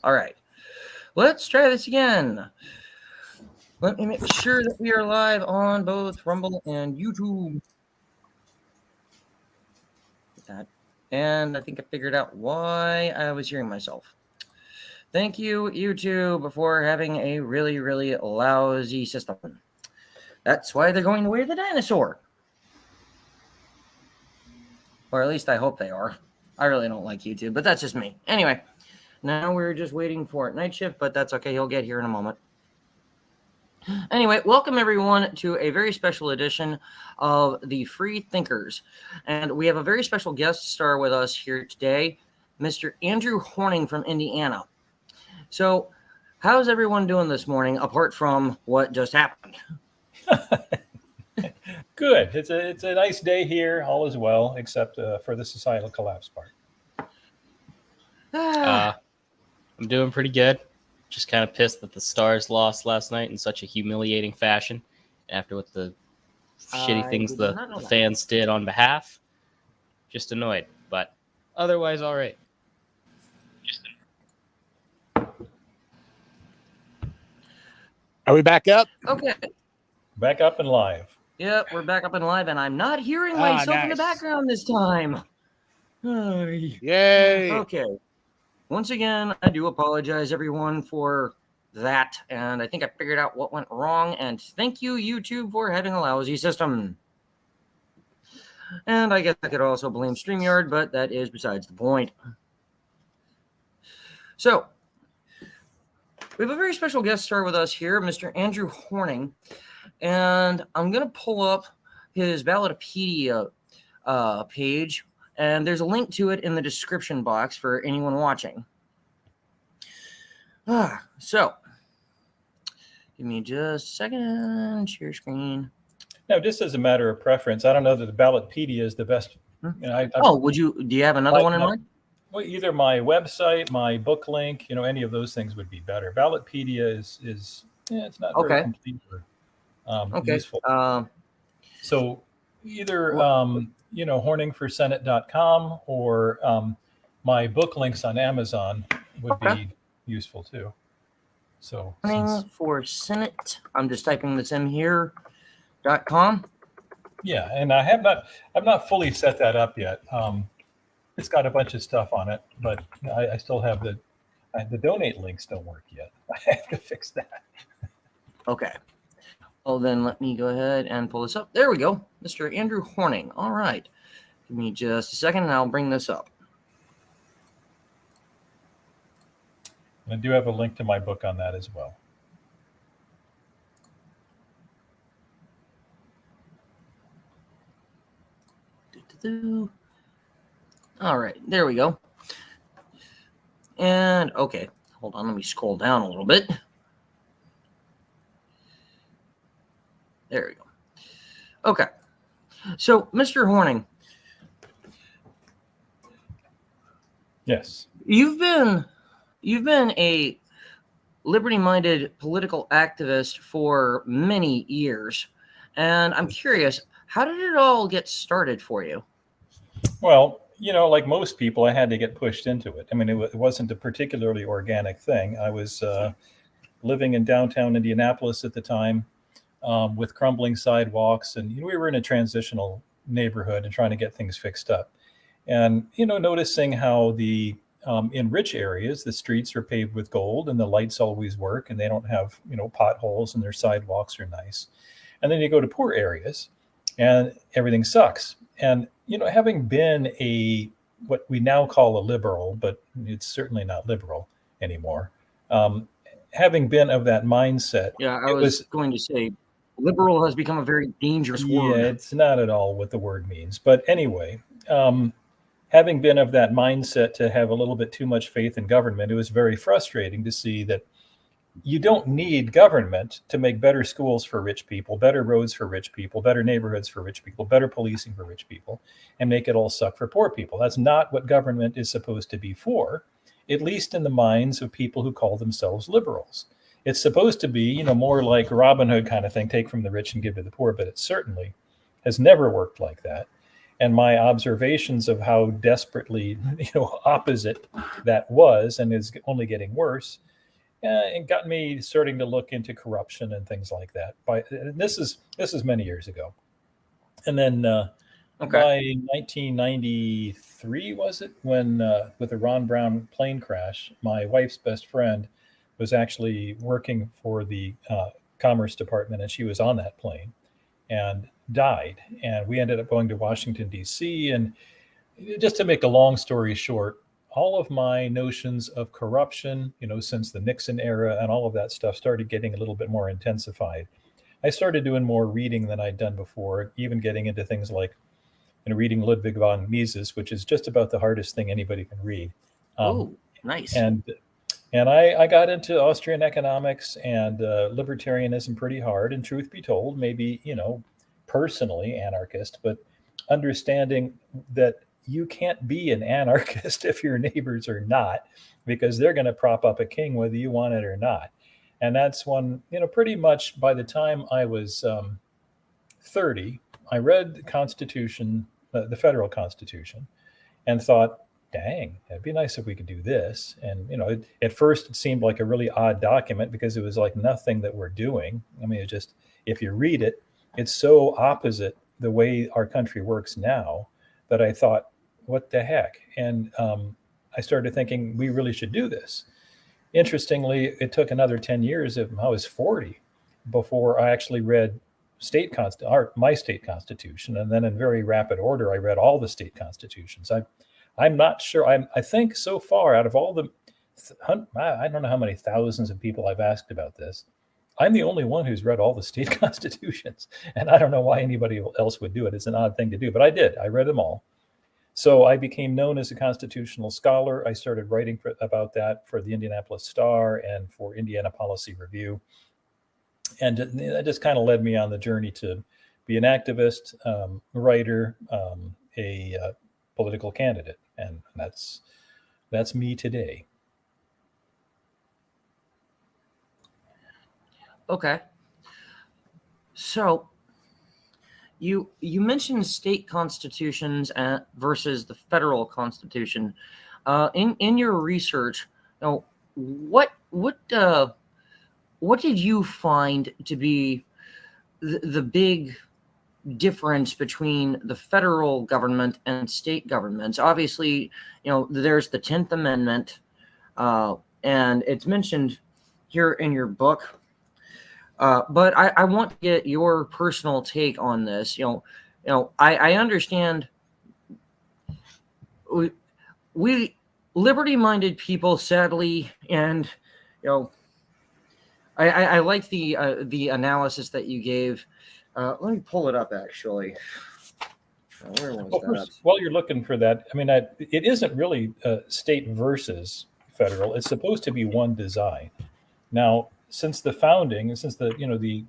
All right. Let's try this again. Let me make sure that we are live on both Rumble and YouTube. That. And I think I figured out why I was hearing myself. Thank you, YouTube, for having a really, really lousy system. That's why they're going the way of the dinosaur. Or at least I hope they are. I really don't like YouTube, but that's just me. Anyway, now we're just waiting for night shift, but that's okay. He'll get here in a moment. Anyway, welcome everyone to a very special edition of the Free Thinkers. And we have a very special guest star with us here today, Mr. Andrew Horning from Indiana. So, how's everyone doing this morning, apart from what just happened? Good. It's a nice day here. All is well, except for the societal collapse part. I'm doing pretty good. Just kind of pissed that the Stars lost last night in such a humiliating fashion after what the shitty things the fans did on behalf. Just annoyed, but otherwise all right. Are we back up? Okay. Back up and live. Yep, we're back up and live, and I'm not hearing myself in the background this time. Yay! Okay. Once again, I do apologize, everyone, for that, and I think I figured out what went wrong, and thank you, YouTube, for having a lousy system. And I guess I could also blame StreamYard, but that is besides the point. So, we have a very special guest star with us here, Mr. Andrew Horning, and I'm going to pull up his Ballotpedia page, and there's a link to it in the description box for anyone watching. So, give me just a second. Share screen. Now, just as a matter of preference, I don't know that the Ballotpedia is the best. Do you have another one in mind? Well, either my website, my book link, any of those things would be better. Ballotpedia is it's not very complete or useful. So either horningforsenate.com or my book links on Amazon would be useful too. So Horning for Senate. I'm just typing this in here. .com. Yeah, and I've not fully set that up yet. It's got a bunch of stuff on it, but I still have the donate links don't work yet. I have to fix that. Okay. Well, then let me go ahead and pull this up. There we go. Mr. Andrew Horning. All right. Give me just a second, and I'll bring this up. I do have a link to my book on that as well. All right. There we go. And, okay. Hold on. Let me scroll down a little bit. There we go. Okay. So, Mr. Horning. Yes. You've been a liberty-minded political activist for many years. And I'm curious, how did it all get started for you? Well, like most people, I had to get pushed into it. I mean, it wasn't a particularly organic thing. I was living in downtown Indianapolis at the time. With crumbling sidewalks, and we were in a transitional neighborhood and trying to get things fixed up. And noticing how the in rich areas the streets are paved with gold and the lights always work and they don't have potholes and their sidewalks are nice. And then you go to poor areas and everything sucks. And having been what we now call a liberal, but it's certainly not liberal anymore. Having been of that mindset, I was going to say. Liberal has become a very dangerous word. Yeah, it's not at all what the word means. But anyway, having been of that mindset to have a little bit too much faith in government, it was very frustrating to see that you don't need government to make better schools for rich people, better roads for rich people, better neighborhoods for rich people, better policing for rich people, and make it all suck for poor people. That's not what government is supposed to be for, at least in the minds of people who call themselves liberals. It's supposed to be, more like Robin Hood kind of thing, take from the rich and give to the poor, but it certainly has never worked like that. and my observations of how desperately, opposite that was, and is only getting worse, it got me starting to look into corruption and things like that. This is many years ago, and then by 1993, was it, when with the Ron Brown plane crash, my wife's best friend was actually working for the Commerce Department, and she was on that plane and died. And we ended up going to Washington, D.C. And just to make a long story short, all of my notions of corruption, since the Nixon era and all of that stuff started getting a little bit more intensified. I started doing more reading than I'd done before, even getting into things like reading Ludwig von Mises, which is just about the hardest thing anybody can read. Oh, nice. And I got into Austrian economics and libertarianism pretty hard. And truth be told, maybe, personally anarchist, but understanding that you can't be an anarchist if your neighbors are not, because they're going to prop up a king whether you want it or not. And that's when, pretty much by the time I was 30, I read the Constitution, the federal Constitution, and thought, dang, it'd be nice if we could do this. And, at first it seemed like a really odd document because it was like nothing that we're doing. I mean, it just, if you read it, it's so opposite the way our country works now that I thought, what the heck? And I started thinking we really should do this. Interestingly, it took another 10 years, I was 40, before I actually read my state constitution. And then in very rapid order, I read all the state constitutions. I'm not sure. I think so far, out of all the, I don't know how many thousands of people I've asked about this, I'm the only one who's read all the state constitutions. And I don't know why anybody else would do it. It's an odd thing to do, but I did. I read them all. So I became known as a constitutional scholar. I started writing about that for the Indianapolis Star and for Indiana Policy Review. And that just kind of led me on the journey to be an activist, writer, a political candidate. And that's me today. Okay. So you mentioned state constitutions versus the federal constitution. In your research, what did you find to be the big difference between the federal government and state governments? Obviously, there's the 10th Amendment, and it's mentioned here in your book. But I want to get your personal take on this. I understand we liberty-minded people, sadly, and I like the analysis that you gave. Let me pull it up, actually. Where was that? While you're looking for that, I mean, it isn't really state versus federal. It's supposed to be one design. Now, since the founding, since the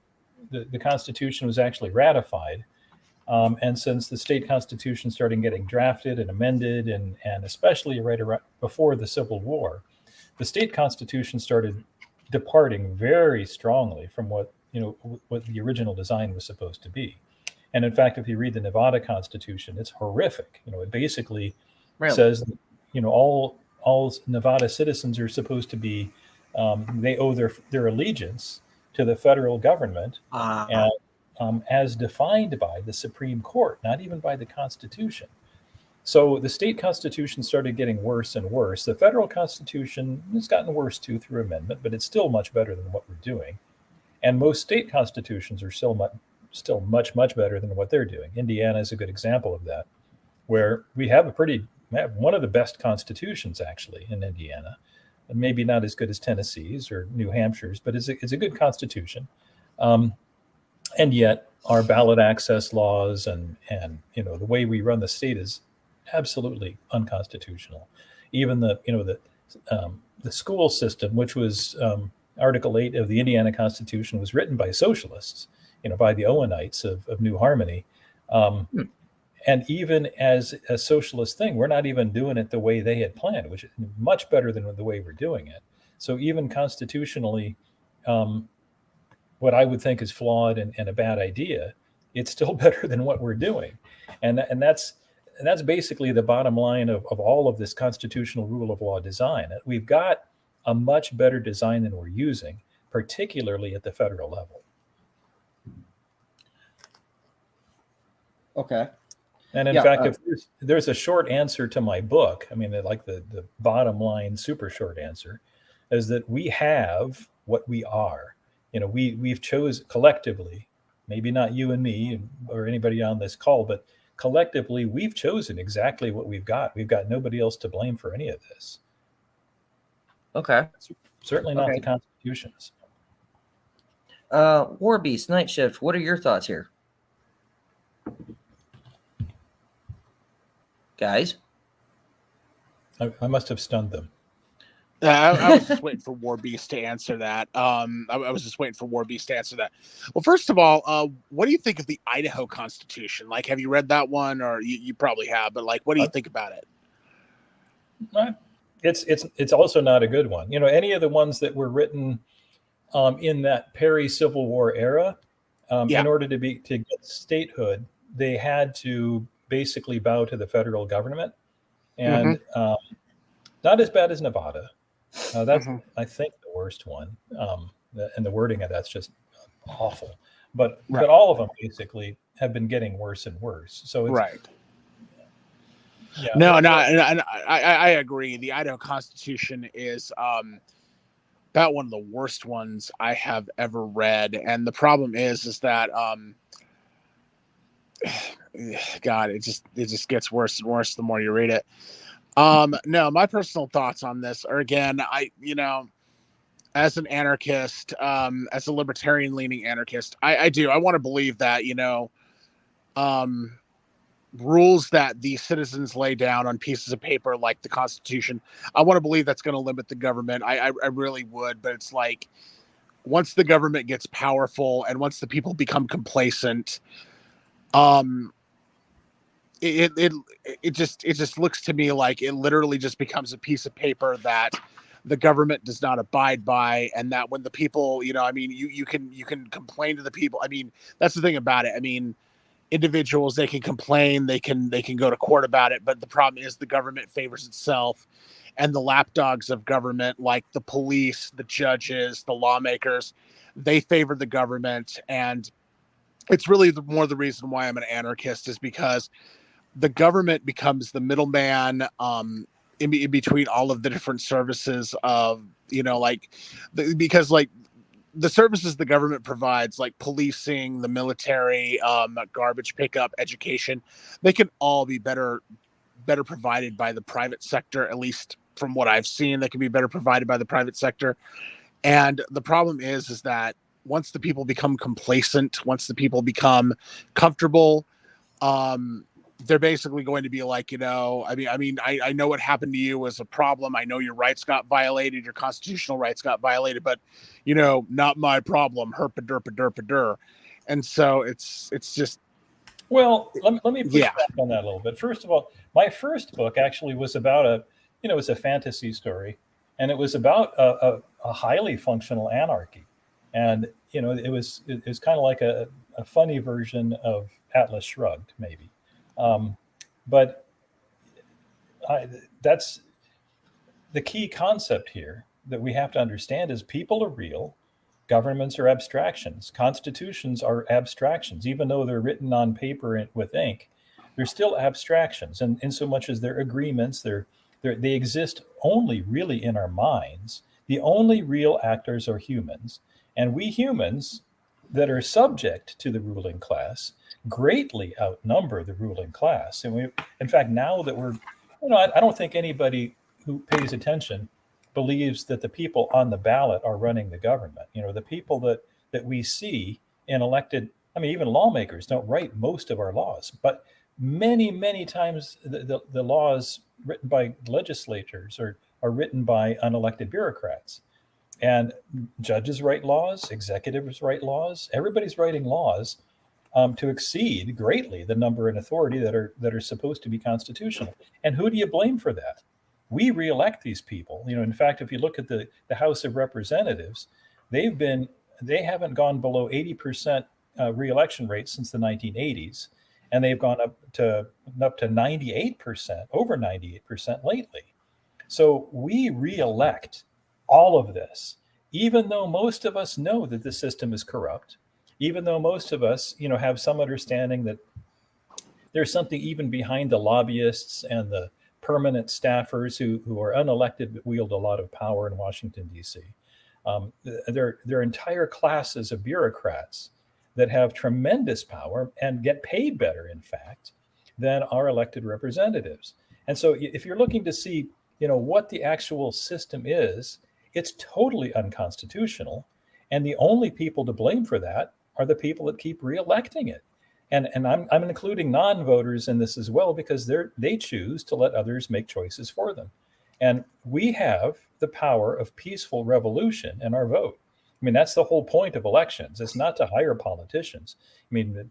Constitution was actually ratified, and since the state constitution started getting drafted and amended, and especially right around before the Civil War, the state constitution started departing very strongly from what the original design was supposed to be. And in fact, if you read the Nevada Constitution, it's horrific. It basically says that, all Nevada citizens are supposed to be, they owe their allegiance to the federal government, as defined by the Supreme Court, not even by the Constitution. So the state constitution started getting worse and worse. The federal constitution has gotten worse too through amendment, but it's still much better than what we're doing. And most state constitutions are still much better than what they're doing. Indiana is a good example of that, where we have one of the best constitutions actually in Indiana. Maybe not as good as Tennessee's or New Hampshire's, but it's a good constitution. And yet our ballot access laws and the way we run the state is absolutely unconstitutional. Even the school system, which was Article 8 of the Indiana Constitution, was written by socialists, by the Owenites of New Harmony. And even as a socialist thing, we're not even doing it the way they had planned, which is much better than the way we're doing it. So even constitutionally, what I would think is flawed and a bad idea, it's still better than what we're doing. And that's that's basically the bottom line of all of this constitutional rule of law design. We've got a much better design than we're using, particularly at the federal level. Okay. And in fact, if there's a short answer to my book, I mean, like the bottom line, super short answer, is that we have what we are. We've chosen collectively, maybe not you and me or anybody on this call, but collectively, we've chosen exactly what we've got. We've got nobody else to blame for any of this. Okay. Certainly not the Constitution's. War Beast, Night Shift, what are your thoughts here? Guys? I must have stunned them. I was just waiting for War Beast to answer that. I was just waiting for War Beast to answer that. Well, first of all, what do you think of the Idaho Constitution? Like, have you read that one, or you probably have? But like, what do you think about it? It's also not a good one. Any of the ones that were written in that Civil War era, in order to get statehood, they had to basically bow to the federal government, and not as bad as Nevada. That's I think the worst one, and the wording of that's just awful. But all of them basically have been getting worse and worse. So it's, yeah. No, and I agree. The Idaho Constitution is about one of the worst ones I have ever read, and the problem is that God, it just gets worse and worse the more you read it. No, my personal thoughts on this are, again, as an anarchist, as a libertarian leaning anarchist, I want to believe that, rules that the citizens lay down on pieces of paper, like the Constitution, I want to believe that's going to limit the government. I really would, but it's like, once the government gets powerful and once the people become complacent, it just looks to me like it literally just becomes a piece of paper that the government does not abide by, and that when the people, you can complain to the people. I mean, that's the thing about it. I mean, individuals, they can complain, they can go to court about it, but the problem is the government favors itself, and the lapdogs of government, like the police, the judges, the lawmakers, they favor the government. And it's really more the reason why I'm an anarchist, is because the government becomes the middleman in between all of the different services of, because the services the government provides, like policing, the military, garbage pickup, education, they can all be better provided by the private sector. At least from what I've seen, they can be better provided by the private sector. And the problem is that once the people become complacent, once the people become comfortable, they're basically going to be like, I know what happened to you was a problem. I know your rights got violated, your constitutional rights got violated, but, not my problem. Herpa-derpa-derpa-der. And so it's just. Well, let me push back on that a little bit. First of all, my first book actually was about it's a fantasy story, and it was about a highly functional anarchy. And, it was kind of like a funny version of Atlas Shrugged, maybe. But that's the key concept here that we have to understand is people are real, governments are abstractions, constitutions are abstractions. Even though they're written on paper with ink, they're still abstractions. And in so much as they're agreements, they exist only really in our minds. The only real actors are humans. And we humans that are subject to the ruling class greatly outnumber the ruling class. And in fact, now that we're, I don't think anybody who pays attention believes that the people on the ballot are running the government. The people that we see in elected, even lawmakers don't write most of our laws, but many, many times the laws written by legislators are written by unelected bureaucrats. And judges write laws, executives write laws, everybody's writing laws to exceed greatly the number and authority that are supposed to be constitutional. And who do you blame for that? We reelect these people. In fact, if you look at the House of Representatives, they haven't gone below 80% reelection rate since the 1980s. and they've gone up to 98%, over 98% lately. So we re-elect all of this, even though most of us know that the system is corrupt, even though most of us, have some understanding that there's something even behind the lobbyists and the permanent staffers who are unelected but wield a lot of power in Washington, D.C. There are entire classes of bureaucrats that have tremendous power and get paid better, in fact, than our elected representatives. And so if you're looking to see, what the actual system is, it's totally unconstitutional. And the only people to blame for that are the people that keep reelecting it. And I'm including non-voters in this as well, because they choose to let others make choices for them. And we have the power of peaceful revolution in our vote. I mean, that's the whole point of elections. It's not to hire politicians. I mean,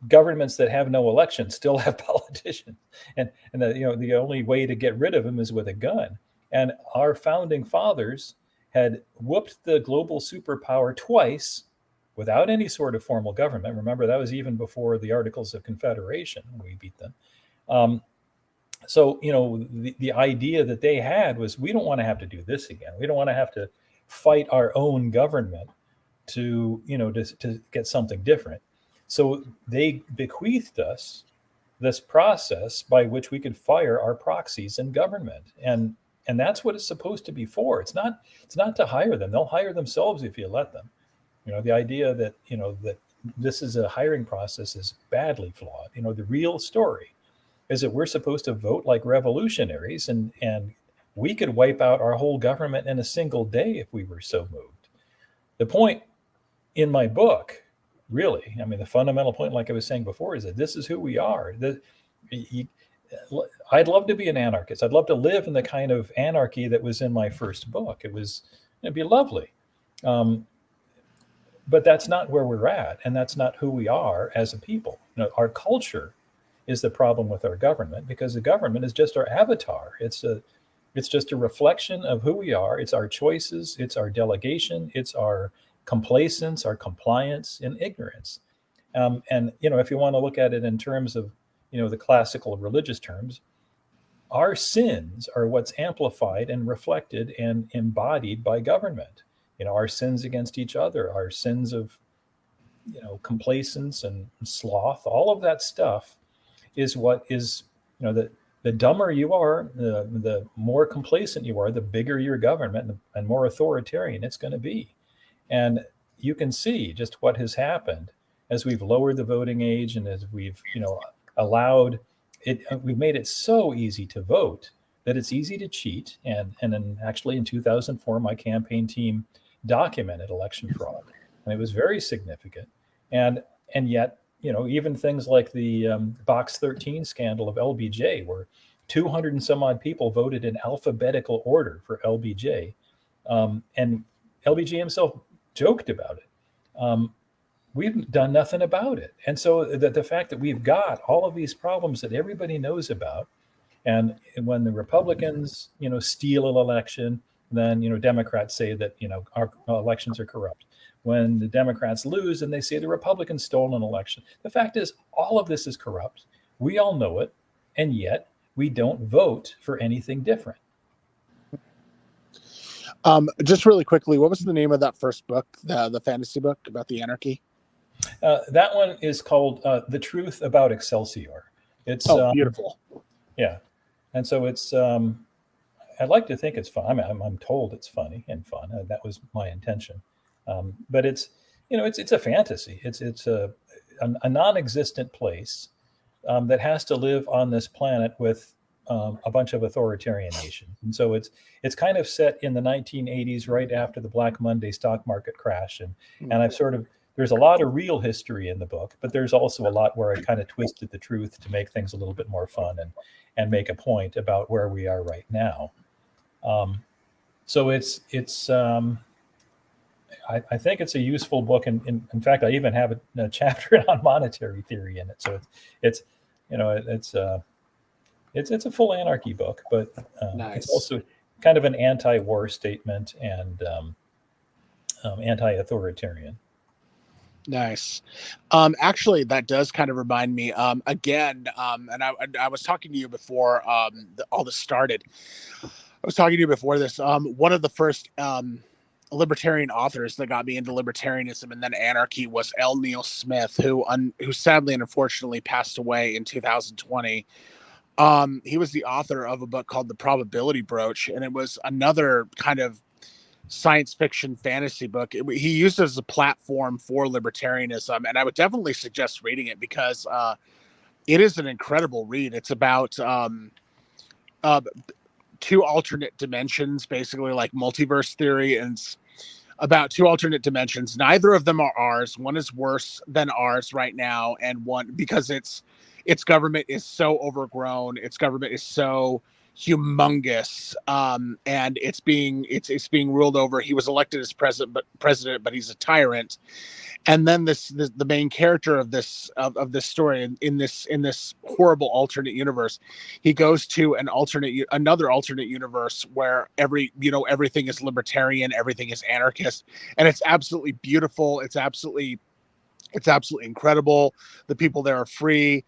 governments that have no elections still have politicians. And the only way to get rid of them is with a gun. And our founding fathers had whooped the global superpower twice without any sort of formal government. Remember, that was even before the Articles of Confederation. We beat them. So, the idea that they had was, we don't want to have to do this again. We don't want to have to fight our own government to get something different. So they bequeathed us this process by which we could fire our proxies in government. And that's what it's supposed to be for. It's not to hire them. They'll hire themselves if you let them. The idea that, that this is a hiring process is badly flawed. The real story is that we're supposed to vote like revolutionaries, and we could wipe out our whole government in a single day if we were so moved. The point in my book, really, the fundamental point, like I was saying before, is that this is who we are. I'd love to be an anarchist. I'd love to live in the kind of anarchy that was in my first book. It'd be lovely. But that's not where we're at, and that's not who we are as a people. Our culture is the problem with our government, because the government is just our avatar. It's just a reflection of who we are. It's our choices. It's our delegation. It's our complacence, our compliance, and ignorance. And if you want to look at it in terms of the classical religious terms, our sins are what's amplified and reflected and embodied by government. Our sins against each other, our sins of, complacence and sloth, all of that stuff is what is, the dumber you are, the more complacent you are, the bigger your government and more authoritarian it's going to be. And you can see just what has happened as we've lowered the voting age, and as we've, allowed it, we've made it so easy to vote that it's easy to cheat. And then actually in 2004, my campaign team documented election fraud, and it was very significant. And yet, even things like the Box 13 scandal of LBJ, where 200 and some odd people voted in alphabetical order for LBJ, and LBJ himself joked about it. We've done nothing about it. And so the fact that we've got all of these problems that everybody knows about, and when the Republicans, steal an election, then, Democrats say that, our elections are corrupt. When the Democrats lose, and they say the Republicans stole an election. The fact is, all of this is corrupt. We all know it. And yet we don't vote for anything different. Just really quickly, what was the name of that first book, the fantasy book about the anarchy? That one is called The Truth About Excelsior. It's beautiful. Yeah. And so it's, I'd like to think it's fun. I'm told it's funny and fun. That was my intention. But it's, it's a fantasy. It's a non-existent place that has to live on this planet with a bunch of authoritarian nations. And so it's kind of set in the 1980s, right after the Black Monday stock market crash. And I've there's a lot of real history in the book, but there's also a lot where I kind of twisted the truth to make things a little bit more fun and make a point about where we are right now. So I think it's a useful book, and in fact, I even have a chapter on monetary theory in it. So it's a full anarchy book, but Nice. It's also kind of an anti-war statement and anti-authoritarian. Nice. Actually, that does kind of remind me. Again, and I was talking to you before all this started. I was talking to you before this. One of the first libertarian authors that got me into libertarianism and then anarchy was L. Neil Smith, who sadly and unfortunately passed away in 2020. He was the author of a book called The Probability Broach, and it was another kind of science fiction fantasy book. He used it as a platform for libertarianism, and I would definitely suggest reading it because it is an incredible read. It's about uh, two alternate dimensions, basically like multiverse theory, and it's about two alternate dimensions. Neither of them are ours. One is worse than ours right now, and one because its government is so overgrown, its government is so humongous, and it's being ruled over. He was elected as president, but he's a tyrant. And then the main character of this story in this horrible alternate universe, he goes to another alternate universe where everything is libertarian, everything is anarchist, and it's absolutely beautiful. It's absolutely incredible. The people there are free.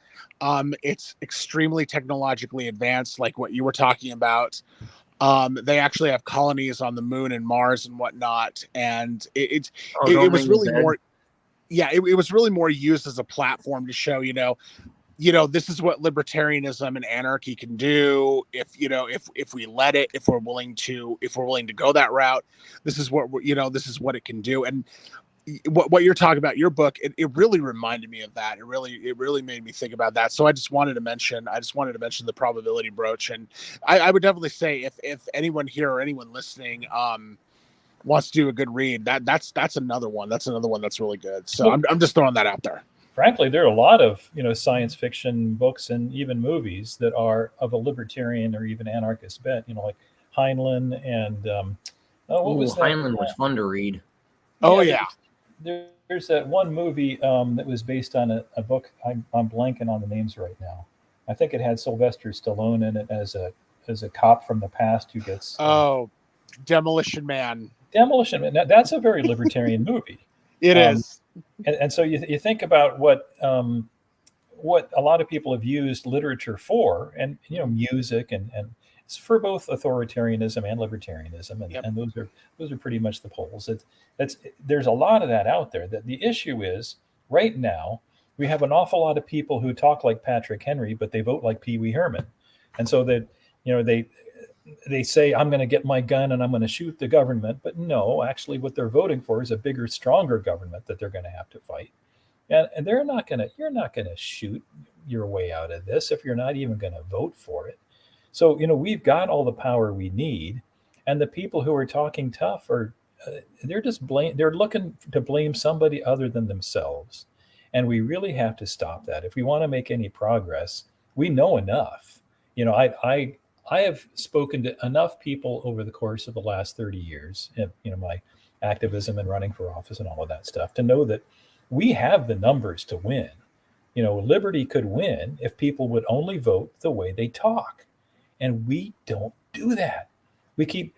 It's extremely technologically advanced, like what you were talking about. They actually have colonies on the moon and Mars and whatnot. And it was really more, it was really more used as a platform to show, this is what libertarianism and anarchy can do if we let it, if we're willing to go that route. This is what it can do. And what you're talking about, your book, it really reminded me of that. It really made me think about that. So I just wanted to mention The Probability Broach. And I would definitely say if anyone here or anyone listening wants to do a good read, that's another one. That's another one that's really good. So I'm just throwing that out there. Frankly, there are a lot of science fiction books and even movies that are of a libertarian or even anarchist bent. Like Heinlein and Heinlein was fun to read. Oh yeah. There's that one movie that was based on a book. I'm blanking on the names right now. I think it had Sylvester Stallone in it as a cop from the past who gets Demolition Man. Demolition Man. That's a very libertarian movie. It is. And so you think about what a lot of people have used literature for, and music and it's for both authoritarianism and libertarianism, and those are pretty much the poles. There's a lot of that out there. That the issue is right now we have an awful lot of people who talk like Patrick Henry, but they vote like Pee Wee Herman, and so that they say I'm going to get my gun and I'm going to shoot the government, but no, actually what they're voting for is a bigger, stronger government that they're going to have to fight, and you're not going to shoot your way out of this if you're not even going to vote for it. So, we've got all the power we need, and the people who are talking tough they're looking to blame somebody other than themselves. And we really have to stop that. If we want to make any progress, we know enough. I have spoken to enough people over the course of the last 30 years, my activism and running for office and all of that stuff, to know that we have the numbers to win. Liberty could win if people would only vote the way they talk. And we don't do that. We keep,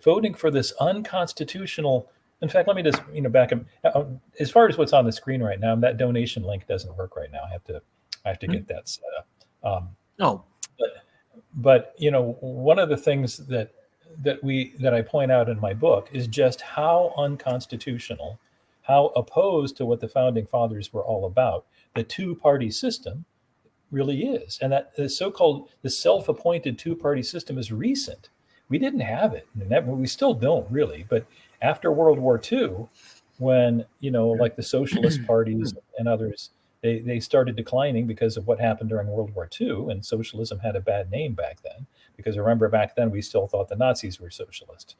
voting for this unconstitutional. In fact, let me just, back up. As far as what's on the screen right now, that donation link doesn't work right now. I have to get that set up. No. But one of the things that I point out in my book is just how unconstitutional, how opposed to what the founding fathers were all about, the two-party system really is. And that the self-appointed two-party system is recent. We didn't have it, and we still don't really. But after World War II, when like the socialist parties and others, they started declining because of what happened during World War II, and socialism had a bad name back then. Because remember, back then we still thought the Nazis were socialist,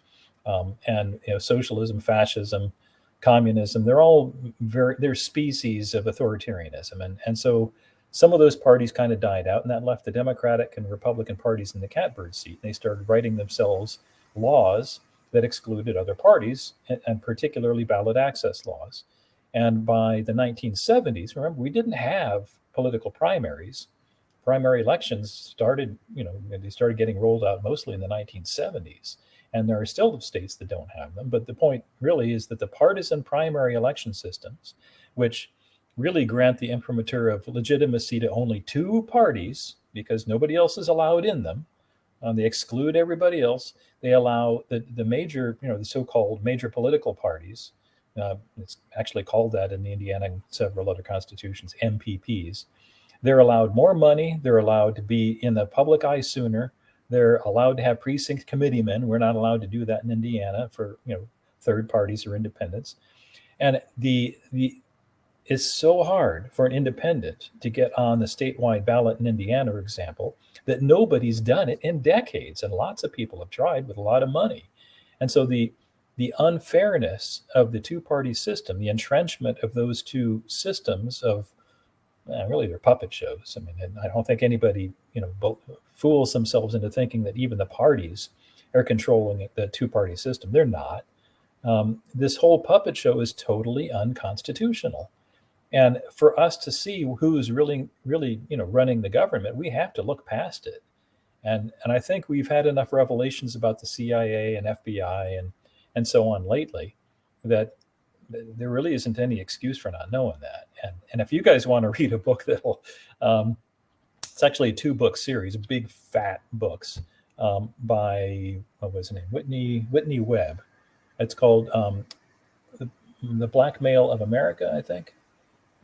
and socialism, fascism, communism, they're species of authoritarianism, and so. Some of those parties kind of died out, and that left the Democratic and Republican parties in the catbird seat. They started writing themselves laws that excluded other parties, and particularly ballot access laws. And by the 1970s, remember, we didn't have political primaries. Primary elections started, they started getting rolled out mostly in the 1970s. And there are still states that don't have them. But the point really is that the partisan primary election systems, which really grant the imprimatur of legitimacy to only two parties because nobody else is allowed in them. They exclude everybody else. They allow the major, the so-called major political parties. It's actually called that in the Indiana and several other constitutions, MPPs. They're allowed more money. They're allowed to be in the public eye sooner. They're allowed to have precinct committeemen. We're not allowed to do that in Indiana for third parties or independents. And it's so hard for an independent to get on the statewide ballot in Indiana, for example, that nobody's done it in decades. And lots of people have tried with a lot of money. And so the unfairness of the two-party system, the entrenchment of those two systems of really they're puppet shows. I mean, and I don't think anybody, fools themselves into thinking that even the parties are controlling the two-party system. They're not. This whole puppet show is totally unconstitutional. And for us to see who's really, running the government, we have to look past it. And I think we've had enough revelations about the CIA and FBI and so on lately that there really isn't any excuse for not knowing that. And if you guys want to read a book that'll, it's actually a 2-book series, big fat books by, what was his name? Whitney Webb. It's called The Blackmail of America, I think.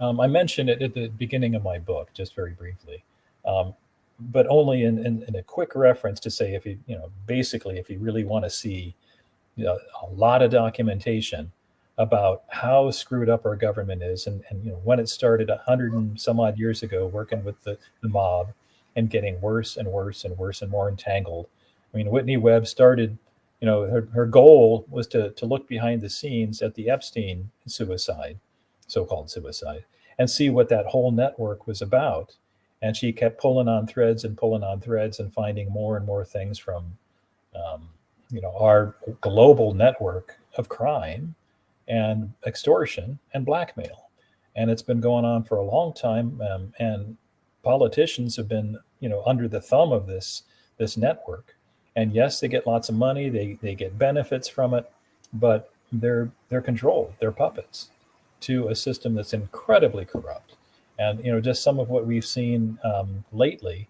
I mentioned it at the beginning of my book, just very briefly, but only in a quick reference to say, if you really want to see a lot of documentation about how screwed up our government is, and when it started 100 and some odd years ago, working with the mob and getting worse and worse and worse and more entangled. I mean, Whitney Webb started, her goal was to look behind the scenes at the Epstein suicide, so-called suicide, and see what that whole network was about. And she kept pulling on threads and finding more and more things from, our global network of crime and extortion and blackmail. And it's been going on for a long time. And politicians have been, under the thumb of this network. And yes, they get lots of money. They get benefits from it, but they're controlled. They're puppets to a system that's incredibly corrupt. And just some of what we've seen lately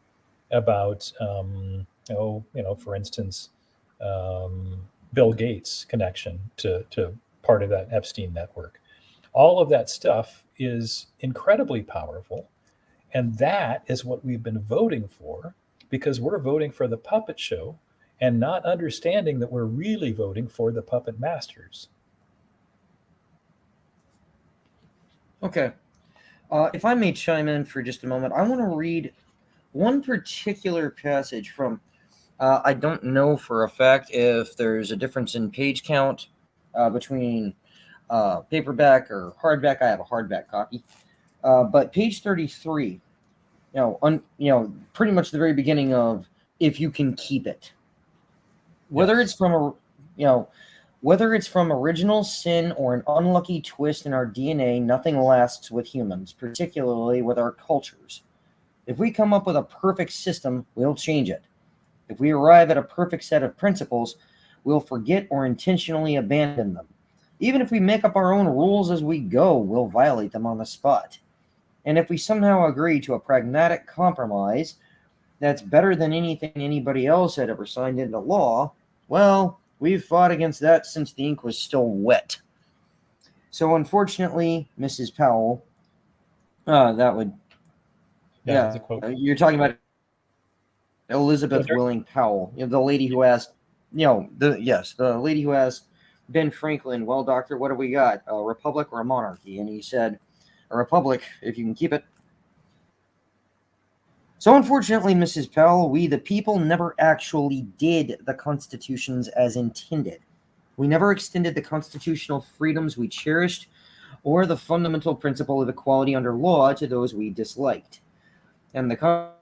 about for instance, Bill Gates' connection to part of that Epstein network. All of that stuff is incredibly powerful, and that is what we've been voting for, because we're voting for the puppet show and not understanding that we're really voting for the puppet masters. Okay. If I may chime in for just a moment, I want to read one particular passage from, I don't know for a fact if there's a difference in page count between paperback or hardback. I have a hardback copy. But page 33, pretty much the very beginning of "If You Can Keep It." Whether it's from whether it's from original sin or an unlucky twist in our DNA, nothing lasts with humans, particularly with our cultures. If we come up with a perfect system, we'll change it. If we arrive at a perfect set of principles, we'll forget or intentionally abandon them. Even if we make up our own rules as we go, we'll violate them on the spot. And if we somehow agree to a pragmatic compromise that's better than anything anybody else had ever signed into law, well, we've fought against that since the ink was still wet. So unfortunately, Mrs. Powell, That's a quote. You're talking about Elizabeth Willing Powell, the lady who asked, the lady who asked Ben Franklin, "Well, doctor, what do we got, a republic or a monarchy?" And he said, "A republic, if you can keep it." So unfortunately, Mrs. Powell, we the people never actually did the constitutions as intended. We never extended the constitutional freedoms we cherished or the fundamental principle of equality under law to those we disliked. And the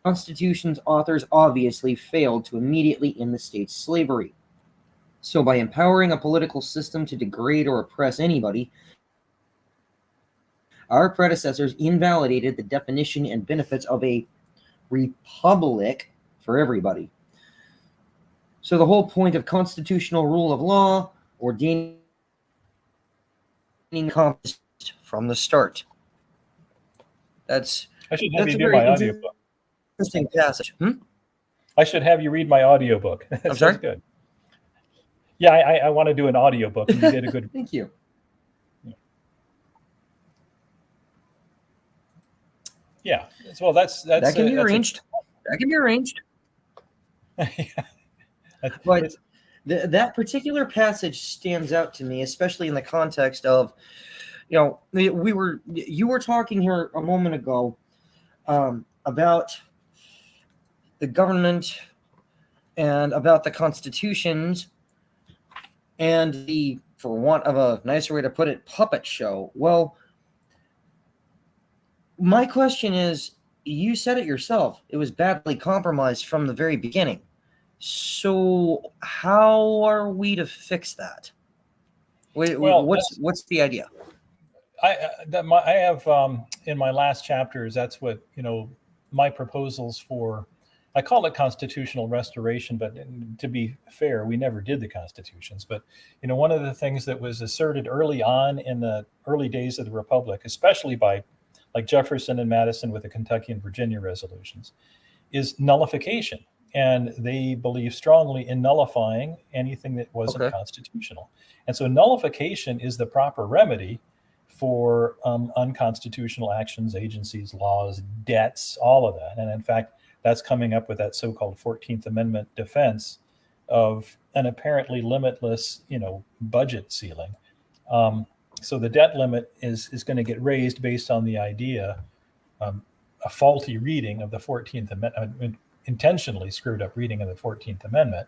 Constitution's authors obviously failed to immediately end the state's slavery. So by empowering a political system to degrade or oppress anybody, our predecessors invalidated the definition and benefits of a republic for everybody. So the whole point of constitutional rule of law, ordaining accomplished from the start. I should have That's you a do very my audiobook. interesting passage. I should have you read my audiobook. That I'm sorry? sounds good. Yeah, I want to do an audiobook, and you did a good. Thank you. Yeah. Well, that's That can be arranged. That can be arranged. But that particular passage stands out to me, especially in the context of, you were talking here a moment ago about the government and about the constitutions and the, for want of a nicer way to put it, puppet show. Well, my question is, you said it yourself, it was badly compromised from the very beginning. So how are we to fix that? Well, what's the idea? I have in my last chapters, that's what, my proposals for, I call it constitutional restoration, but to be fair, we never did the constitutions. But, one of the things that was asserted early on in the early days of the Republic, especially by like Jefferson and Madison with the Kentucky and Virginia resolutions, is nullification. And they believe strongly in nullifying anything that wasn't constitutional. And so nullification is the proper remedy for unconstitutional actions, agencies, laws, debts, all of that. And in fact, that's coming up with that so-called 14th Amendment defense of an apparently limitless, budget ceiling. So the debt limit is going to get raised based on the idea, a faulty reading of the 14th Amendment, intentionally screwed up reading of the 14th Amendment,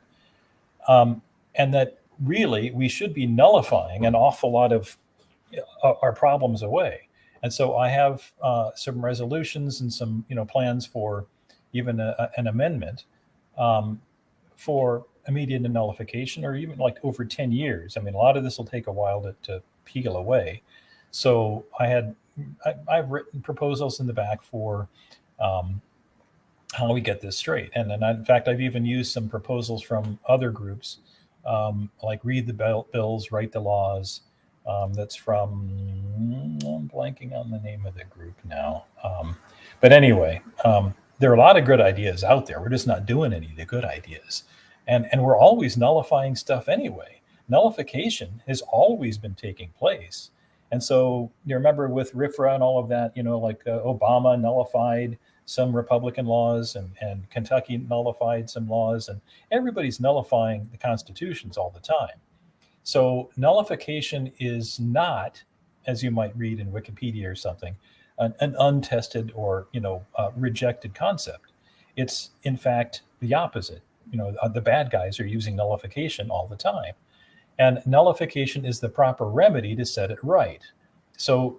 and that really we should be nullifying an awful lot of our problems away. And so I have some resolutions and some plans for even an amendment for immediate nullification, or even like over 10 years. I mean, a lot of this will take a while to peel away. So I've written proposals in the back for how we get this straight. And then, in fact, I've even used some proposals from other groups, like Read the Bills, Write the Laws. That's from, I'm blanking on the name of the group now. But anyway, there are a lot of good ideas out there. We're just not doing any of the good ideas. And we're always nullifying stuff anyway. Nullification has always been taking place. And so you remember with RFRA and all of that, like Obama nullified some Republican laws, and Kentucky nullified some laws, and everybody's nullifying the constitutions all the time. So nullification is not, as you might read in Wikipedia or something, an untested or rejected concept. It's in fact the opposite. The bad guys are using nullification all the time, and nullification is the proper remedy to set it right. So,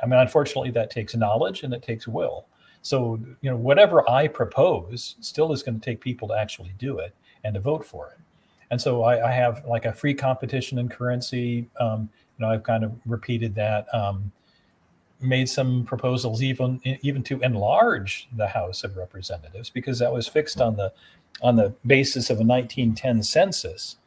I mean, unfortunately, that takes knowledge and it takes will. So, whatever I propose still is going to take people to actually do it and to vote for it. And so I have like a free competition in currency. I've kind of repeated that, made some proposals even to enlarge the House of Representatives, because that was fixed on the basis of a 1910 census.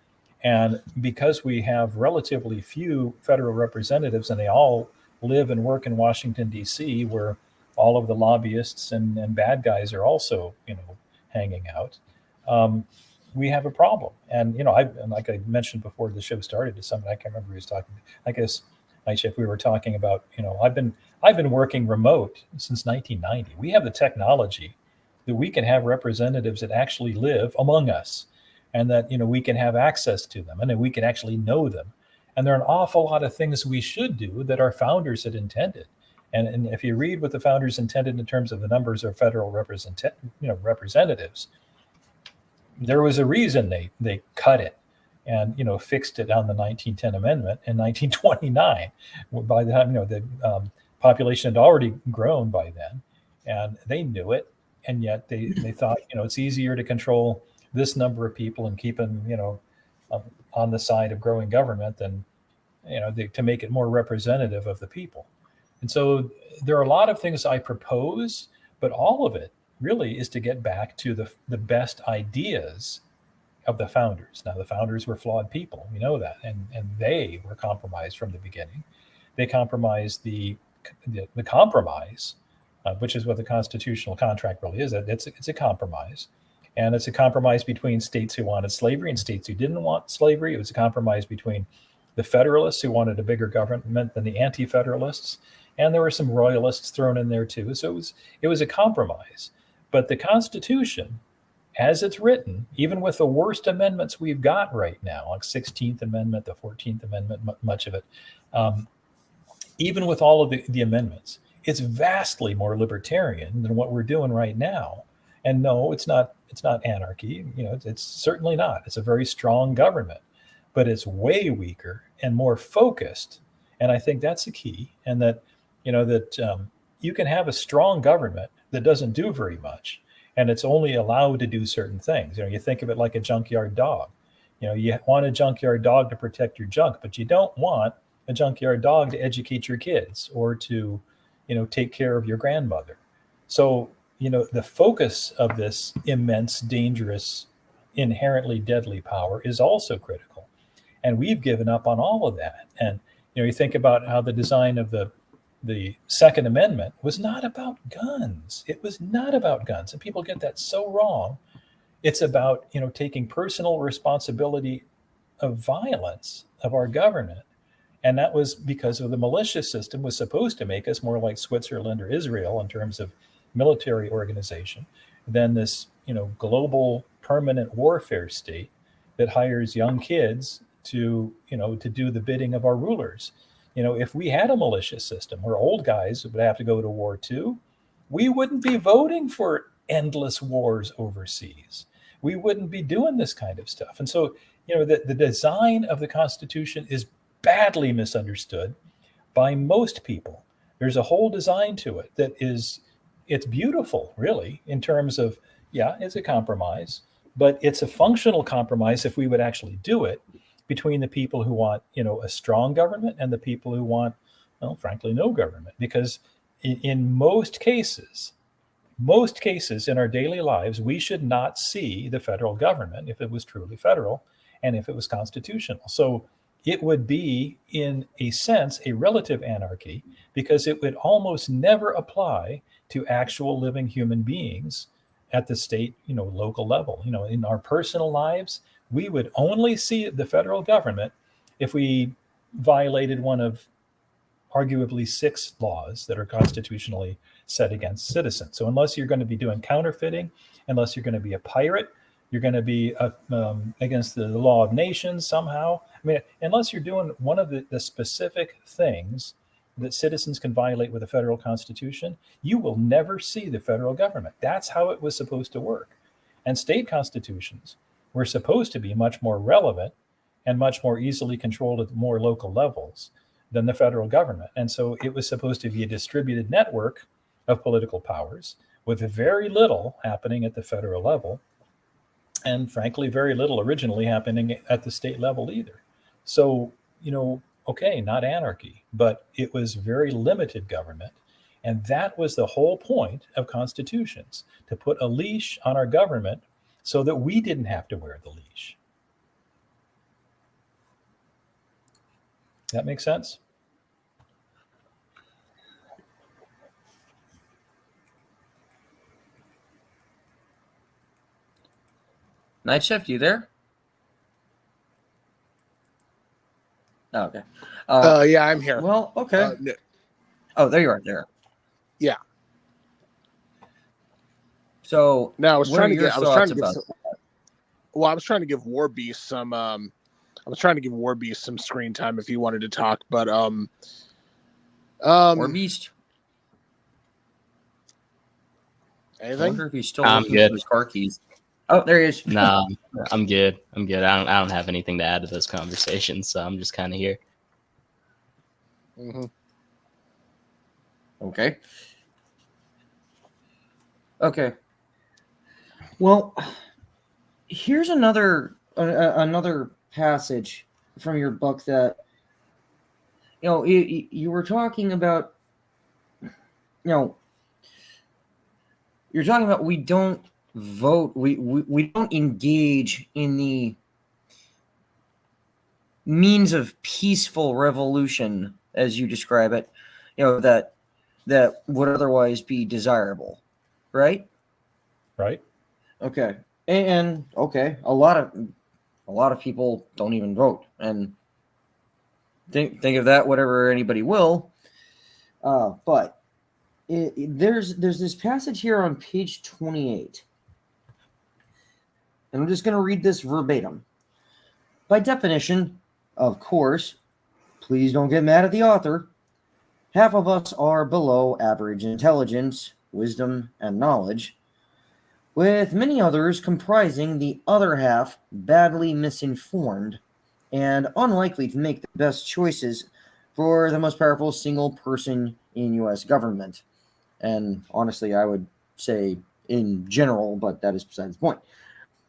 And because we have relatively few federal representatives, and they all live and work in Washington, D.C., where all of the lobbyists and bad guys are also, hanging out, we have a problem. And, like I mentioned before the show started to someone, I can't remember who was talking. I guess, Nightship, we were talking about, I've been working remote since 1990. We have the technology that we can have representatives that actually live among us, and that, we can have access to them, and that we can actually know them. And there are an awful lot of things we should do that our founders had intended. And if you read what the founders intended in terms of the numbers of federal representatives, there was a reason they cut it and fixed it on the 1910 Amendment in 1929. By the time the population had already grown by then, and they knew it, and yet they thought it's easier to control this number of people and keep them on the side of growing government than to make it more representative of the people. And so there are a lot of things I propose, but all of it really is to get back to the best ideas of the founders. Now, the founders were flawed people, we know that, and they were compromised from the beginning. They compromised the compromise, which is what the constitutional contract really is. It's a compromise, and it's a compromise between states who wanted slavery and states who didn't want slavery. It was a compromise between the Federalists who wanted a bigger government than the Anti-Federalists, and there were some Royalists thrown in there too. So it was a compromise. But the Constitution, as it's written, even with the worst amendments we've got right now, like 16th Amendment, the 14th Amendment, much of it, even with all of the amendments, it's vastly more libertarian than what we're doing right now. And no, it's not anarchy. It's certainly not. It's a very strong government, but it's way weaker and more focused. And I think that's the key. And that you can have a strong government that doesn't do very much, and it's only allowed to do certain things. You think of it like a junkyard dog. You want a junkyard dog to protect your junk, but you don't want a junkyard dog to educate your kids or to, take care of your grandmother. So, the focus of this immense, dangerous, inherently deadly power is also critical. And we've given up on all of that. And, you think about how the design of the Second Amendment was not about guns. It was not about guns. And people get that so wrong. It's about, taking personal responsibility of violence of our government. And that was because of the militia system was supposed to make us more like Switzerland or Israel in terms of military organization than this, global permanent warfare state that hires young kids to do the bidding of our rulers. If we had a militia system where old guys would have to go to war too, we wouldn't be voting for endless wars overseas. We wouldn't be doing this kind of stuff. And so, the design of the Constitution is badly misunderstood by most people. There's a whole design to it that it's beautiful, really, in terms of, it's a compromise, but it's a functional compromise if we would actually do it between the people who want, a strong government and the people who want, well, frankly, no government. Because in most cases in our daily lives, we should not see the federal government if it was truly federal and if it was constitutional. So it would be, in a sense, a relative anarchy, because it would almost never apply to actual living human beings at the state, local level. In our personal lives, we would only see the federal government if we violated one of arguably 6 laws that are constitutionally set against citizens. So unless you're going to be doing counterfeiting, unless you're going to be a pirate, you're going to be against the law of nations somehow. Unless you're doing one of the specific things that citizens can violate with the federal constitution, you will never see the federal government. That's how it was supposed to work. And state constitutions were supposed to be much more relevant and much more easily controlled at more local levels than the federal government. And so it was supposed to be a distributed network of political powers with very little happening at the federal level, and frankly, very little originally happening at the state level either. So, okay, not anarchy, but it was very limited government. And that was the whole point of constitutions, to put a leash on our government so that we didn't have to wear the leash. That makes sense? Night Shift, you there? Oh, okay. Yeah, I'm here. Well, okay. No, Oh, there you are. There. yeah. So No, I was what trying are to your get. I was trying thoughts to get. about? I was trying to give War Beast some. I was trying to give War Beast some screen time if he wanted to talk, but War Beast? I anything? wonder if he's still I'm looking good. for his car keys. Oh, there he is. No, I'm good. I don't have anything to add to this conversation, so I'm just kind of here. Mm-hmm. Okay. Okay. Well, here's another passage from your book that you were talking about. You're talking about we don't vote. We don't engage in the means of peaceful revolution, as you describe it, that would otherwise be desirable, right? Right. Okay. And okay, a lot of people don't even vote, and think of that whatever anybody will. But there's this passage here on page 28, and I'm just going to read this verbatim. By definition, of course, please don't get mad at the author. Half of us are below average intelligence, wisdom, and knowledge, with many others comprising the other half badly misinformed and unlikely to make the best choices for the most powerful single person in U.S. government. And honestly, I would say in general, but that is beside the point.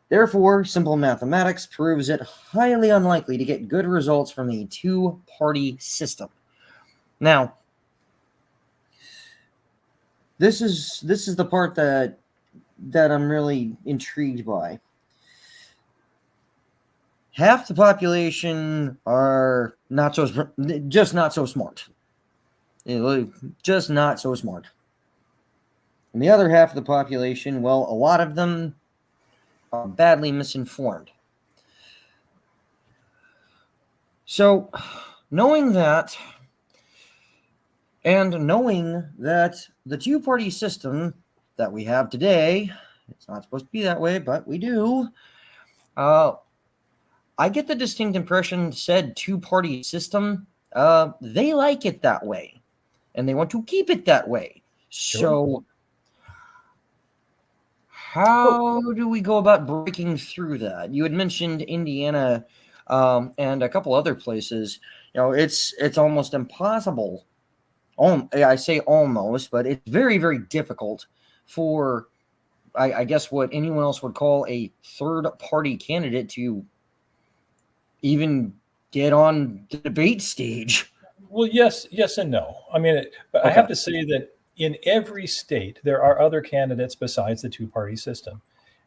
Therefore, simple mathematics proves it highly unlikely to get good results from a two-party system. Now, this is the part that I'm really intrigued by. Half the population are not so smart. Just not so smart. And the other half of the population, well, a lot of them are badly misinformed. So, knowing that, and knowing that the two-party system that we have today, it's not supposed to be that way, but we do, I get the distinct impression said two-party system, they like it that way, and they want to keep it that way. Sure. So how do we go about breaking through that? You had mentioned Indiana and a couple other places. It's almost impossible. I say almost, but it's very, very difficult for, I guess, what anyone else would call a third-party candidate to even get on the debate stage. Well, yes and no. I mean, I have to say that in every state, there are other candidates besides the two-party system.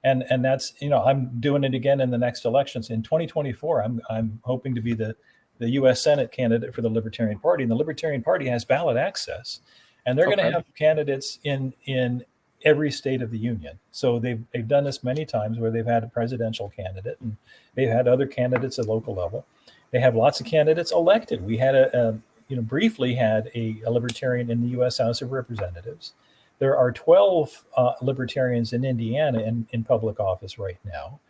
And that's, I'm doing it again in the next elections. In 2024, I'm hoping to be the U.S. Senate candidate for the Libertarian Party. And the Libertarian Party has ballot access. And they're going to have candidates in every state of the union. So they've done this many times where they've had a presidential candidate and they've had other candidates at local level. They have lots of candidates elected. We had briefly had a libertarian in the U.S. House of Representatives. There are 12 libertarians in Indiana in public office right now.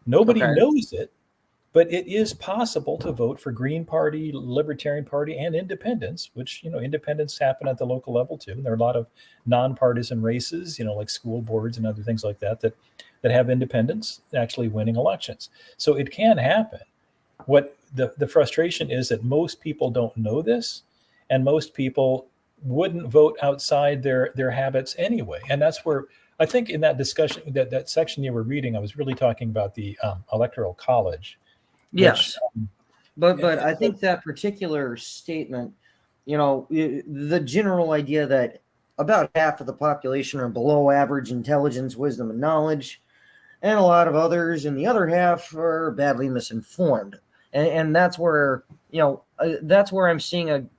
Nobody knows it, but it is possible to vote for Green Party, Libertarian Party, and independents, which, independents happen at the local level too. And there are a lot of nonpartisan races, like school boards and other things like that have independents actually winning elections. So it can happen. What the frustration is that most people don't know this, and most people wouldn't vote outside their habits anyway. And that's where I think in that discussion, that section you were reading, I was really talking about the Electoral College. Yes, but I think that particular statement, the general idea that about half of the population are below average intelligence, wisdom, and knowledge, and a lot of others in the other half are badly misinformed. And that's where, I'm seeing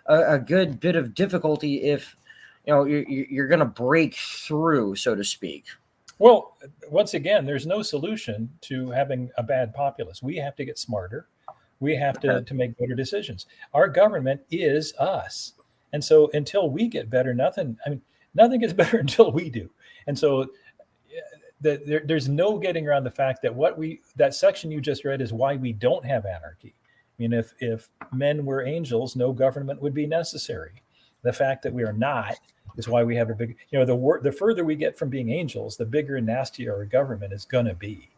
a good bit of difficulty if, you're going to break through, so to speak. Well, once again, there's no solution to having a bad populace. We have to get smarter. We have to make better decisions. Our government is us. And so until we get better, nothing gets better until we do. And so there's no getting around the fact that that section you just read is why we don't have anarchy. I mean, if men were angels, no government would be necessary. The fact that we are not is why we have a big, the further we get from being angels, the bigger and nastier our government is going to be.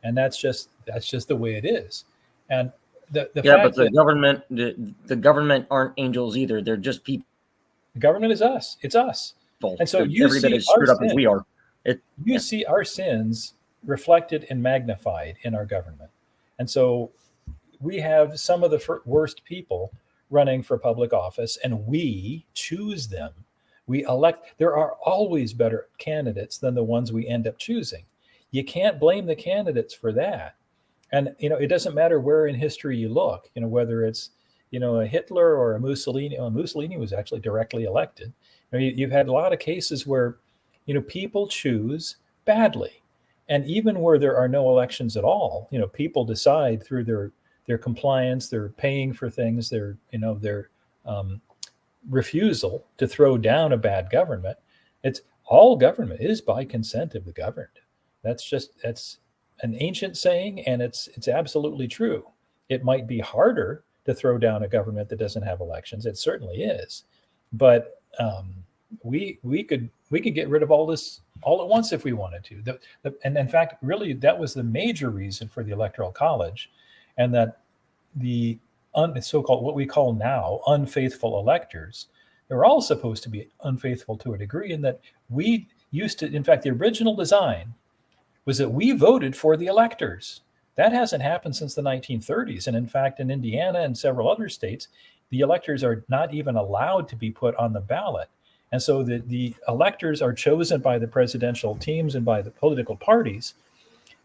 And that's just the way it is. And but the government aren't angels either. They're just people. The government is us. It's us. And so you see as screwed up as we are. You see our sins reflected and magnified in our government. And so we have some of the worst people running for public office, and we choose them. We elect, there are always better candidates than the ones we end up choosing. You can't blame the candidates for that. And, it doesn't matter where in history you look, whether it's, a Hitler or a Mussolini. Well, Mussolini was actually directly elected. You've had a lot of cases where, people choose badly. And even where there are no elections at all, people decide through their compliance, their paying for things, their refusal to throw down a bad government. It's all government is by consent of the governed. That's an ancient saying, and it's absolutely true. It might be harder to throw down a government that doesn't have elections. It certainly is, but we could get rid of all this all at once if we wanted to. And in fact, really, that was the major reason for the Electoral College, and that the so-called what we call now unfaithful electors, they were all supposed to be unfaithful to a degree, in that we used to. In fact, the original design was that we voted for the electors. That hasn't happened since the 1930s. And in fact, in Indiana and several other states, the electors are not even allowed to be put on the ballot. And so the electors are chosen by the presidential teams and by the political parties.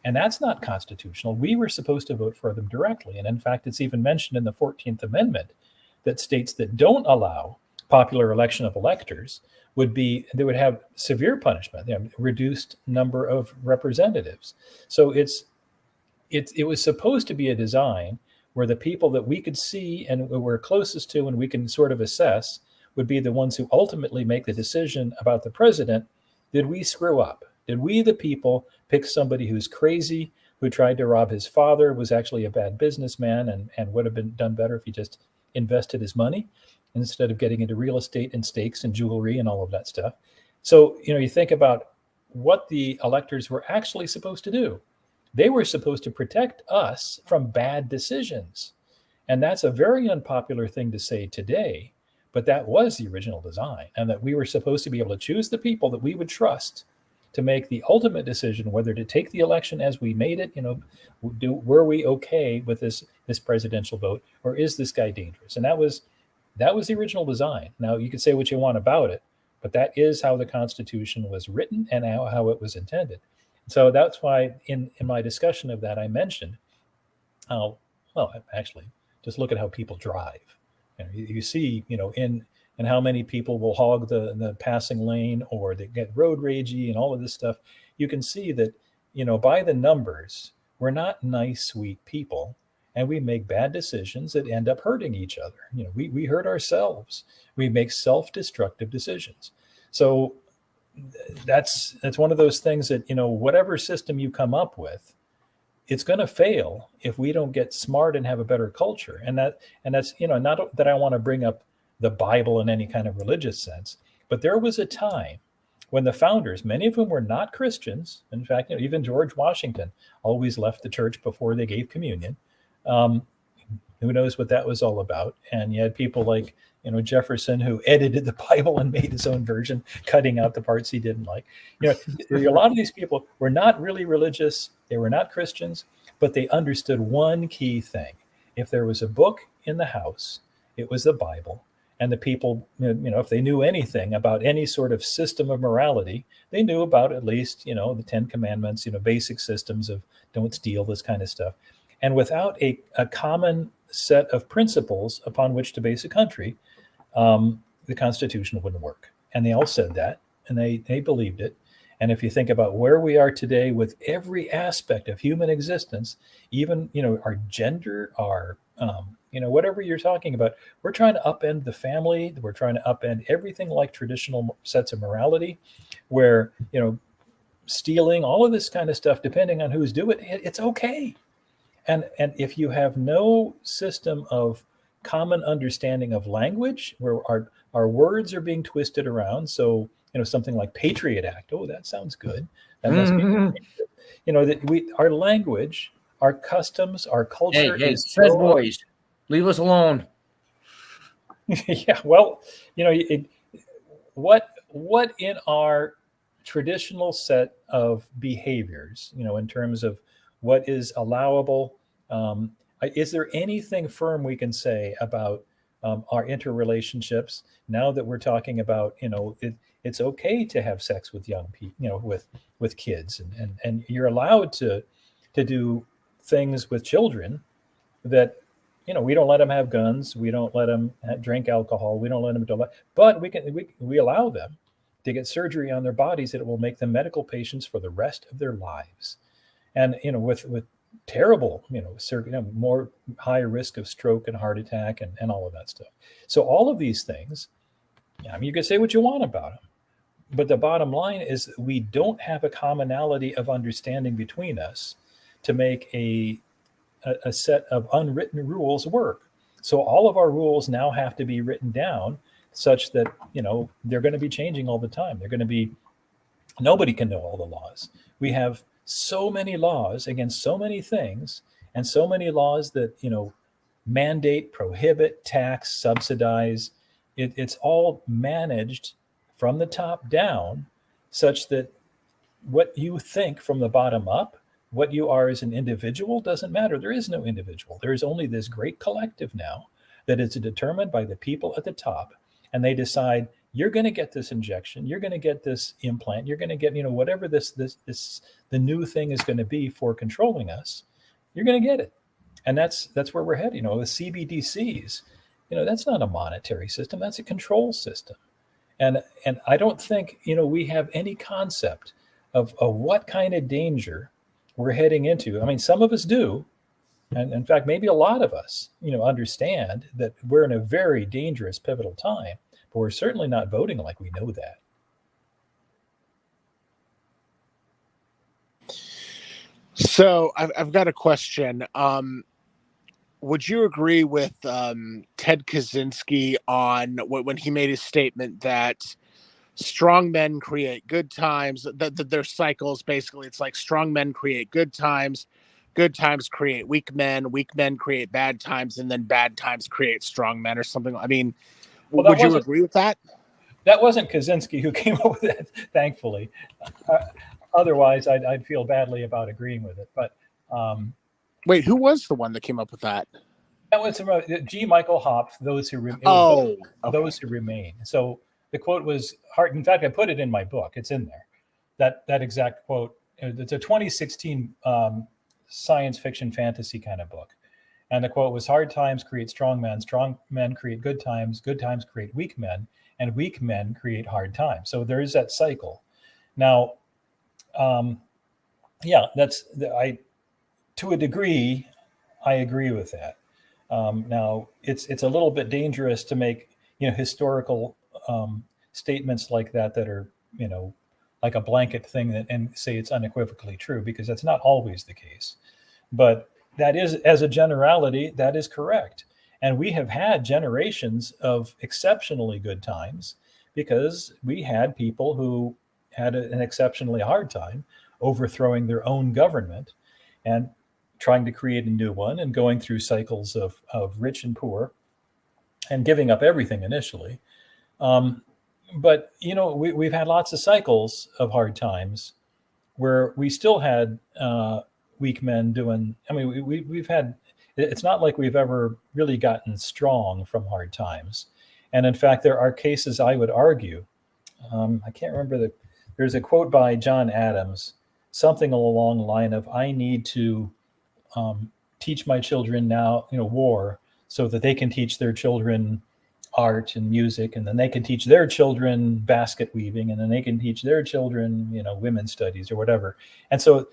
And that's not constitutional. We were supposed to vote for them directly. And in fact, it's even mentioned in the 14th Amendment that states that don't allow popular election of electors they would have severe punishment, reduced number of representatives. So it was supposed to be a design where the people that we could see and we're closest to and we can sort of assess would be the ones who ultimately make the decision about the president. Did we screw up? Did we, the people, pick somebody who's crazy, who tried to rob his father, was actually a bad businessman, and would have been done better if he just invested his money instead of getting into real estate and stakes and jewelry and all of that stuff? So, you think about what the electors were actually supposed to do. They were supposed to protect us from bad decisions. And that's a very unpopular thing to say today, but that was the original design, and that we were supposed to be able to choose the people that we would trust to make the ultimate decision whether to take the election as we made it. Were we okay with this presidential vote, or is this guy dangerous? And that was the original design. Now, you can say what you want about it, but that is how the Constitution was written and how it was intended. So that's why in my discussion of that, I mentioned how, well, actually, just look at how people drive. You see, in how many people will hog the passing lane, or they get road ragey and all of this stuff. You can see that, by the numbers, we're not nice, sweet people, and we make bad decisions that end up hurting each other. We hurt ourselves. We make self-destructive decisions. So that's one of those things that, whatever system you come up with, it's going to fail if we don't get smart and have a better culture. And that's, not that I want to bring up the Bible in any kind of religious sense, but there was a time when the founders, many of whom were not Christians, in fact, even George Washington always left the church before they gave communion. Who knows what that was all about? And you had people like, Jefferson, who edited the Bible and made his own version, cutting out the parts he didn't like. A lot of these people were not really religious. They were not Christians, but they understood one key thing. If there was a book in the house, it was the Bible. And the people, if they knew anything about any sort of system of morality, they knew about at least, the 10 Commandments, basic systems of don't steal, this kind of stuff. And without a common set of principles upon which to base a country, the Constitution wouldn't work. And they all said that, and they believed it. And if you think about where we are today with every aspect of human existence, even, our gender, our, whatever you're talking about, we're trying to upend the family. We're trying to upend everything like traditional sets of morality, where, stealing, all of this kind of stuff, depending on who's doing it, it's okay. And if you have no system of common understanding of language, where our words are being twisted around, so something like Patriot Act, oh, that sounds good. That must be, that our language, our customs, our culture Hey, is Fed boys, leave us alone. Yeah, well, what in our traditional set of behaviors, in terms of what is allowable, is there anything firm we can say about our interrelationships. Now that we're talking about, it's okay to have sex with young people, with kids, and you're allowed to do things with children that, we don't let them have guns, we don't let them drink alcohol, we don't let them do that, but we allow them to get surgery on their bodies that will make them medical patients for the rest of their lives. And with terrible, more higher risk of stroke and heart attack and all of that stuff. So all of these things, you can say what you want about them, but the bottom line is we don't have a commonality of understanding between us to make a set of unwritten rules work. So all of our rules now have to be written down such that, they're going to be changing all the time. Nobody can know all the laws. We have so many laws against so many things, and so many laws that, mandate, prohibit, tax, subsidize. It's all managed from the top down such that what you think from the bottom up, what you are as an individual, doesn't matter. There is no individual. There is only this great collective now that is determined by the people at the top. And they decide, you're going to get this injection, you're going to get this implant, you're going to get, whatever this the new thing is going to be for controlling us, you're going to get it. And that's where we're heading. The CBDCs, that's not a monetary system, that's a control system. And I don't think, we have any concept of what kind of danger we're heading into. I mean, some of us do. And in fact, maybe a lot of us, understand that we're in a very dangerous, pivotal time, but we're certainly not voting like we know that. So I've got a question. Would you agree with Ted Kaczynski on when he made his statement that strong men create good times, that their cycles, basically, it's like strong men create good times create weak men create bad times, and then bad times create strong men, or something? I mean, would you agree with that? That wasn't Kaczynski who came up with it, thankfully. Otherwise, I'd feel badly about agreeing with it. But wait, who was the one that came up with that? That was G. Michael Hopf, those who remain. Okay. Those who remain. So the quote was hard. In fact, I put it in my book. It's in there. That exact quote. It's a 2016 science fiction fantasy kind of book. And the quote was, hard times create strong men create good times create weak men, and weak men create hard times. So there is that cycle. Now, to a degree, I agree with that. Now, it's a little bit dangerous to make, historical statements like that are, like a blanket thing and say it's unequivocally true, because that's not always the case. But that is, as a generality, that is correct. And we have had generations of exceptionally good times because we had people who had an exceptionally hard time overthrowing their own government and trying to create a new one, and going through cycles of rich and poor and giving up everything initially. But, we've had lots of cycles of hard times where we still had weak men doing, we've had, it's not like we've ever really gotten strong from hard times. And in fact, there are cases, I would argue, I can't remember, there's a quote by John Adams, something along the line of, I need to teach my children now, war, so that they can teach their children art and music, and then they can teach their children basket weaving, and then they can teach their children, women's studies or whatever. And so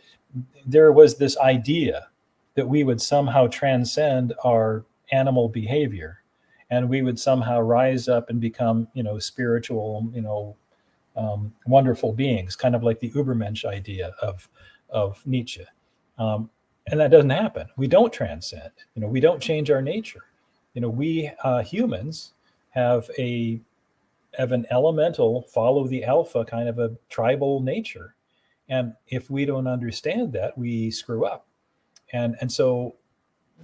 there was this idea that we would somehow transcend our animal behavior, and we would somehow rise up and become, spiritual, wonderful beings, kind of like the Übermensch idea of Nietzsche. And that doesn't happen. We don't transcend. We don't change our nature. We humans have an elemental, follow the alpha kind of a tribal nature. And if we don't understand that, we screw up. And so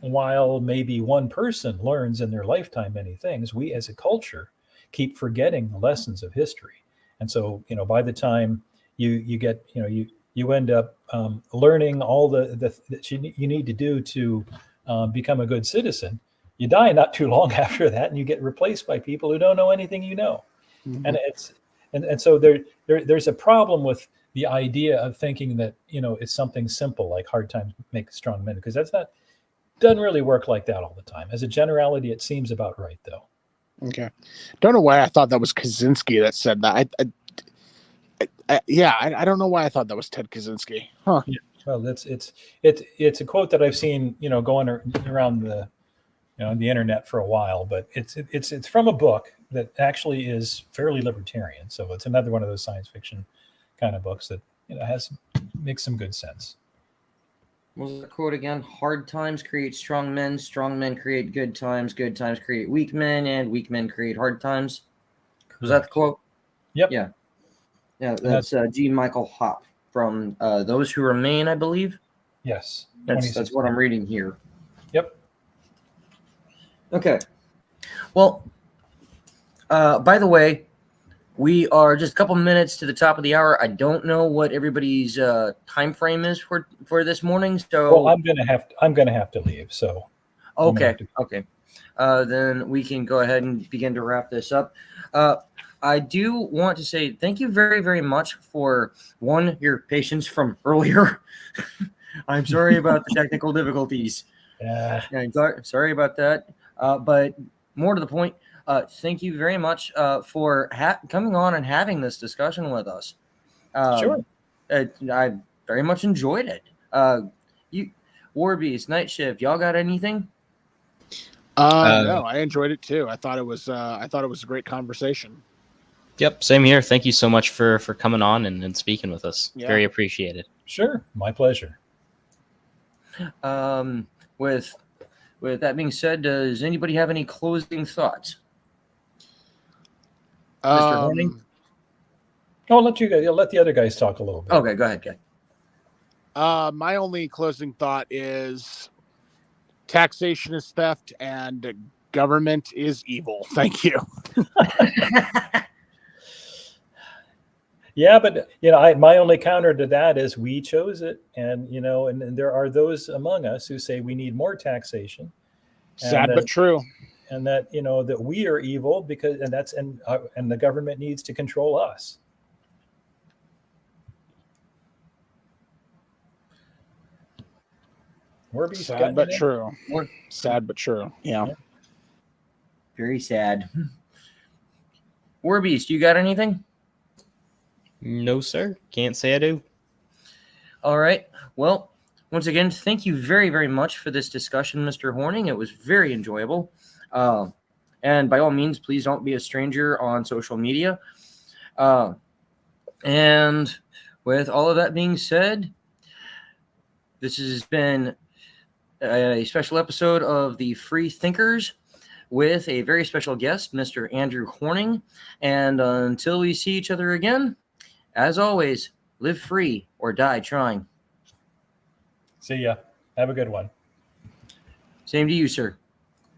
while maybe one person learns in their lifetime many things, we as a culture keep forgetting the lessons of history. And so, by the time you get, you end up learning all that you need to do to become a good citizen, you die not too long after that, and you get replaced by people who don't know anything you know. Mhm. And so there's a problem with the idea of thinking that, it's something simple like hard times make strong men, because doesn't really work like that all the time. As a generality, it seems about right, though. Okay. Don't know why I thought that was Kaczynski that said that. I don't know why I thought that was Ted Kaczynski. Huh. Yeah. Well, it's a quote that I've seen, going around the internet for a while, but it's from a book that actually is fairly libertarian. So it's another one of those science fiction kind of books that makes some good sense. What was the quote again? Hard times create strong men create good times create weak men, and weak men create hard times. Was that the quote? Yep. Yeah. Yeah, that's G. Michael Hopp from Those Who Remain, I believe. Yes. That's what I'm reading here. Yep. Okay. Well, by the way, we are just a couple minutes to the top of the hour. I don't know what everybody's time frame is for this morning. So I'm gonna have to leave. So okay. Then we can go ahead and begin to wrap this up. I do want to say thank you very, very much for your patience from earlier. I'm sorry about the technical difficulties. Yeah. Sorry about that. But more to the point, thank you very much for coming on and having this discussion with us. Sure. I very much enjoyed it. You, Warbeast, Night Shift, y'all got anything? No, I enjoyed it too. I thought it was a great conversation. Yep, same here. Thank you so much for coming on and speaking with us. Yeah. Very appreciated. Sure, my pleasure. With that being said, does anybody have any closing thoughts? Mr. Horning? I'll let the other guys talk a little bit. Okay, go ahead, guy. My only closing thought is taxation is theft and government is evil. Thank you. Yeah, but my only counter to that is we chose it, and and there are those among us who say we need more taxation. Sad but true. And that that we are evil and the government needs to control us. Sad but true. Sad but true. Yeah. Very sad. Warbeast, you got anything? No, sir. Can't say I do. All right. Well, once again, thank you very, very much for this discussion, Mr. Horning. It was very enjoyable. And by all means, please don't be a stranger on social media. And with all of that being said, this has been a special episode of the Free Thinkers with a very special guest, Mr. Andrew Horning. And until we see each other again, as always, live free or die trying. See ya. Have a good one. Same to you, sir.